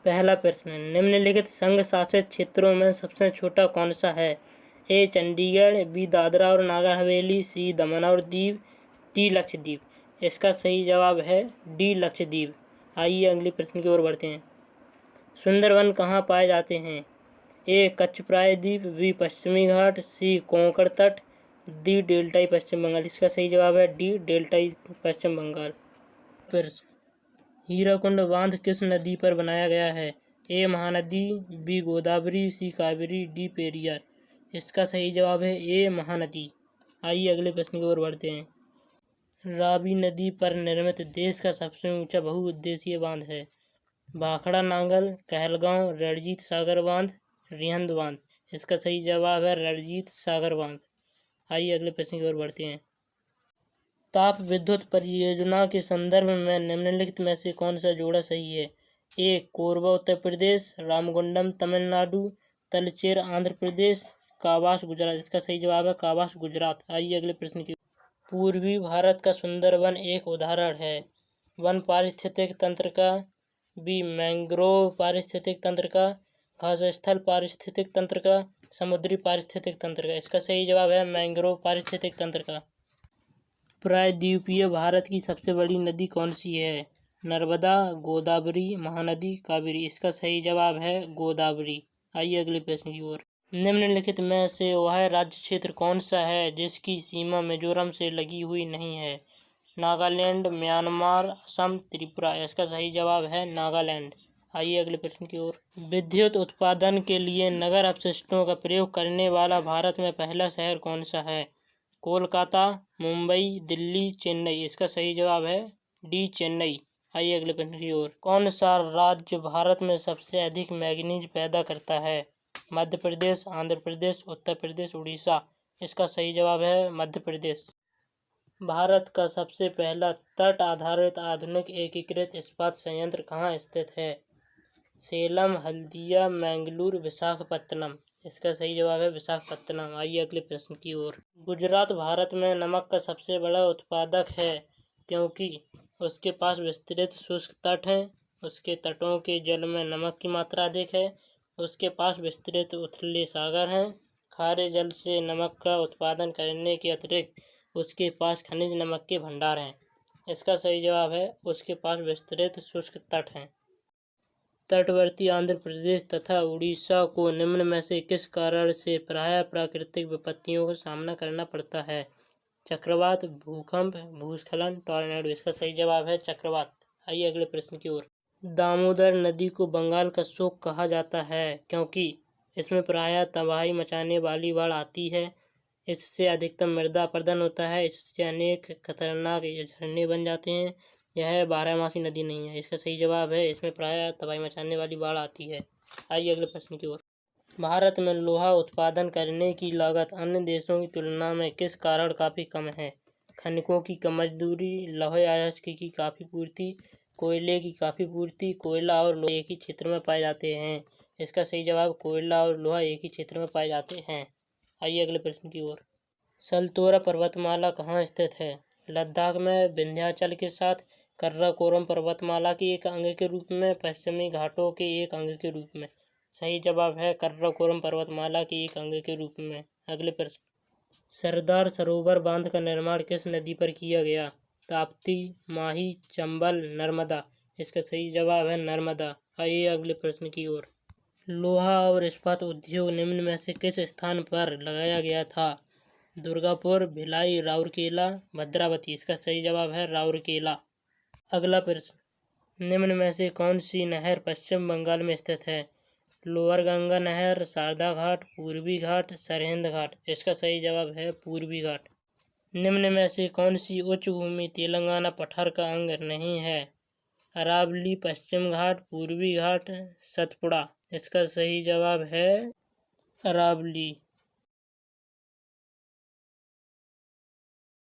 पहला प्रश्न, निम्नलिखित संघ शासित क्षेत्रों में सबसे छोटा कौन सा है? ए चंडीगढ़, बी दादरा और नागर हवेली, सी दमन और दीव, डी लक्षद्वीप। इसका सही जवाब है डी लक्षद्वीप। आइए अगले प्रश्न की ओर बढ़ते हैं। सुंदरवन कहाँ पाए जाते हैं? ए कच्छ प्रायद्वीप, बी पश्चिमी घाट, सी कोंकण तट, डी डेल्टाई पश्चिम बंगाल। इसका सही जवाब है डी डेल्टाई पश्चिम बंगाल। प्रश्न, हीराकुंड बांध किस नदी पर बनाया गया है? ए महानदी, बी गोदावरी, सी कावेरी, डी पेरियार। इसका सही जवाब है ए महानदी। आइए अगले प्रश्न की ओर बढ़ते हैं। रावी नदी पर निर्मित देश का सबसे ऊंचा बहुउद्देशीय बांध है? भाखड़ा नांगल, कहलगांव, रणजीत सागर बांध, रिहंद बांध। इसका सही जवाब है रणजीत सागर बांध। आइए अगले प्रश्न की ओर बढ़ते हैं। ताप विद्युत परियोजना के संदर्भ में निम्नलिखित में से कौन सा जोड़ा सही है? ए कोरबा उत्तर प्रदेश, रामगुंडम तमिलनाडु, तलचेर आंध्र प्रदेश, काबास गुजरात। इसका सही जवाब है काबास गुजरात। आइए अगले प्रश्न की। पूर्वी भारत का सुंदरवन एक उदाहरण है? वन पारिस्थितिक तंत्र का, बी मैंग्रोव पारिस्थितिक तंत्र का, घासस्थल पारिस्थितिक तंत्र का, समुद्री पारिस्थितिक तंत्र का। इसका सही जवाब है मैंग्रोव पारिस्थितिक तंत्र का। प्रायद्वीपीय भारत की सबसे बड़ी नदी कौन सी है? नर्मदा, गोदावरी, महानदी, कावेरी। इसका सही जवाब है गोदावरी। आइए अगले प्रश्न की ओर। निम्नलिखित में से वह राज्य क्षेत्र कौन सा है जिसकी सीमा मिजोरम से लगी हुई नहीं है? नागालैंड, म्यांमार, असम, त्रिपुरा। इसका सही जवाब है नागालैंड। आइए अगले प्रश्न की ओर। विद्युत उत्पादन के लिए नगर अपशिष्टों का प्रयोग करने वाला भारत में पहला शहर कौन सा है? कोलकाता, मुंबई, दिल्ली, चेन्नई। इसका सही जवाब है डी चेन्नई। आइए अगले प्रश्न की ओर। कौन सा राज्य भारत में सबसे अधिक मैंगनीज पैदा करता है? मध्य प्रदेश, आंध्र प्रदेश, उत्तर प्रदेश, उड़ीसा। इसका सही जवाब है मध्य प्रदेश। भारत का सबसे पहला तट आधारित आधुनिक एकीकृत इस्पात संयंत्र कहाँ स्थित है? सेलम, हल्दिया, मैंगलोर, विशाखापत्तनम। इसका सही जवाब है विशाखापत्तनम। आइए अगले प्रश्न की ओर। गुजरात भारत में नमक का सबसे बड़ा उत्पादक है क्योंकि उसके पास विस्तृत शुष्क तट हैं, उसके तटों के जल में नमक की मात्रा अधिक है, उसके पास विस्तृत उथले सागर हैं, खारे जल से नमक का उत्पादन करने के अतिरिक्त उसके पास खनिज नमक के भंडार हैं। इसका सही जवाब है उसके पास विस्तृत शुष्क तट हैं। तटवर्ती आंध्र प्रदेश तथा उड़ीसा को निम्न में से किस कारण से प्रायः प्राकृतिक विपत्तियों का सामना करना पड़ता है? चक्रवात, भूकंप, भूस्खलन, टॉर्नेडो। इसका सही जवाब है चक्रवात। आइए अगले प्रश्न की ओर। दामोदर नदी को बंगाल का शोक कहा जाता है क्योंकि इसमें प्रायः तबाही मचाने वाली बाढ़ आती है, इससे अधिकतम मृदा अपरदन होता है, इससे अनेक खतरनाक झरने बन जाते हैं, यह बारहमासी नदी नहीं है। इसका सही जवाब है इसमें प्रायः तबाही मचाने वाली बाढ़ आती है। आइए अगले प्रश्न की ओर। भारत में लोहा उत्पादन करने की लागत अन्य देशों की तुलना में किस कारण काफ़ी कम है? खनिकों की कम मजदूरी, लौह अयस्क की काफ़ी पूर्ति, कोयले की काफ़ी पूर्ति, कोयला और लोहा एक ही क्षेत्र में पाए जाते हैं। इसका सही जवाब कोयला और लोहा एक ही क्षेत्र में पाए जाते हैं। आइए अगले प्रश्न की ओर। सल्तोरा पर्वतमाला कहाँ स्थित है? लद्दाख में, विंध्याचल के साथ, कर्राकोरम पर्वतमाला के एक अंग के रूप में, पश्चिमी घाटों के एक अंग के रूप में। सही जवाब है कर्राकोरम पर्वतमाला के एक अंग के रूप में। अगले प्रश्न, सरदार सरोवर बांध का निर्माण किस नदी पर किया गया? ताप्ती, माही, चंबल, नर्मदा। इसका सही जवाब है नर्मदा। आइए अगले प्रश्न की ओर। लोहा और इस्पात उद्योग निम्न में से किस स्थान पर लगाया गया था? दुर्गापुर, भिलाई, राउरकेला, भद्रावती। इसका सही जवाब है राउरकेला। अगला प्रश्न, निम्न में से कौन सी नहर पश्चिम बंगाल में स्थित है? लोअर गंगा नहर, शारदा घाट, पूर्वी घाट, सरहिंद घाट। इसका सही जवाब है पूर्वी घाट। निम्न में से कौन सी उच्च भूमि तेलंगाना पठार का अंग नहीं है? अरावली, पश्चिम घाट, पूर्वी घाट, सतपुड़ा। इसका सही जवाब है अरावली।